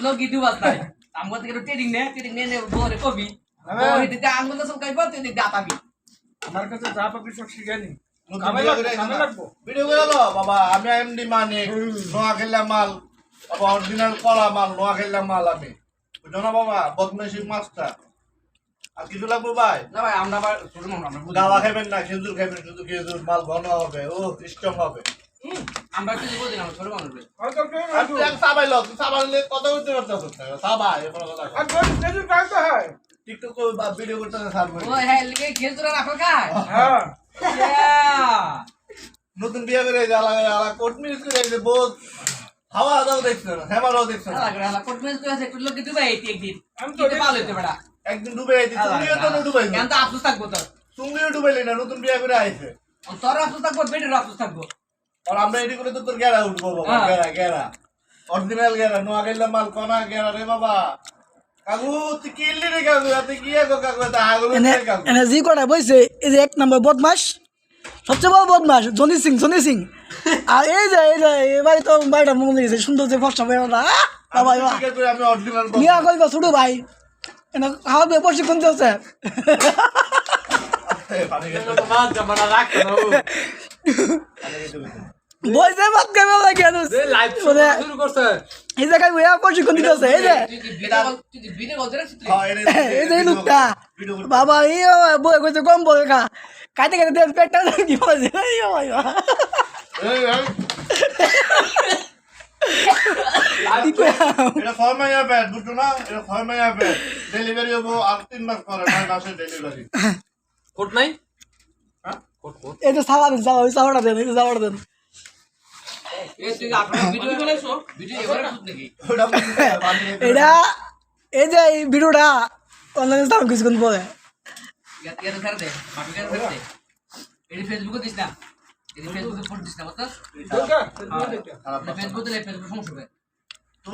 লোক ইউটিউব আছে আমগো থেকে ট্রেডিং নে বলে কবি ওই দিতে আঙ্গুল সব কাইবো তুই দিতে আতাবি আমার কাছে যা পাবি সব শিখানি ভিডিও করে লো বাবা আমি এমডি মানিক নোয়াখালী মাল বাবা অরিজিনাল কলা মাল নোয়াখালী মাল আমি বুঝো না বাবা বদমাইশি মাস্টার আর কিছু লাগবে ভাই না ভাই আমরা আবার ছোট মানুষ আমরা গাওয়া খাবেন না খেজুর খাবেন শুধু খেজুর মাল ঘন হবে ও স্ট্রং হবে আমরা কিছু বলি না ছোট মানুষ সাবাইলো সাবাইলে কথা বলতে পারছো সাবাই এরপর কথা টিকটক ভিডিও করতে সারবো ও হ্যাঁ লিখে খেলছরা রাখো কাজ হ্যাঁ নতুন বিয়ে করে আলা কোট মিস করে যে বহুত হাওয়া দাও দেখছো না হেমারও দেখছো না লাগা কোট মেজ করে আছে লোক দিতে ভাই একদিন আমি তো দিতে পারলে বেটা একদিন ডুবে আইছি তুমিও তো ডুবাই কেন তো আফসোস থাকবো তো তুমিও ডুবাইলে না নতুন বিয়ে করে আইছে তোর আফসোস থাকবো বেটের আফসোস থাকবো আর আমরা এডি করে তো তোর গেরা উঠবো বাবা গেরা অরিজিনাল গেরা নোয়াখালী মাল কোনা গেরা রে বাবা কাকু তুই কিনলি রে কাকু তুই কি গো কাকু তা আগলো কাকু এনে জি কটা বইছে এই যে 1 নম্বর বদমাশ সবচেয়ে বড় বদমাশ জনি সিং আর এই যে এবারে তো বাড়িটা মনে গেছে সুন্দর যে ফর্সা বেরোটা বাবা ঠিক আছে আমি অরিজিনাল মিয়া কইবা ছোট ভাই এনে হাওয়া প্রশিক্ষণ চলছে পানি খেতে বাদ জামানা রাখতে দাও বইছে বাদ কেমন লাগে লাইভ শুরু করছে এই জায়গায় মিয়া প্রশিক্ষণ দিতেছে এই যে তুই ভিডিও বলতে রাখছিস এই যে লোকটা বাবা এই বই কইতে কম বই খা খাইতে খাইতে দেন পেটটা কি বলছে এই ভাই এই কি কই এটা ফরমাইয়া ব্যাট বুঝছো না এটা ফরমাইয়া ব্যাট ডেলিভারি হবো আর 3 মাস পরে 9 মাসের ডেলিভারি কোট নাই হ্যাঁ এই তো সাওয়াটা দেন এই সাওয়াটা দেন এই তুই আপনার ভিডিও বানাইছো ভিডিও এবারে শুট নাকি ওটা পানি এটা এই যে এই ভিডিওটা অনলাইনে সাউন্ড কিছুক্ষণ পরে ইয়াতে ছেড়ে দে মাটি ছেড়ে দে এডি ফেসবুকে দিস না এডি ফেসবুকে ফটো দিস না বুঝছস দেখা খারাপ ফেসবুকে সমস্যা হবে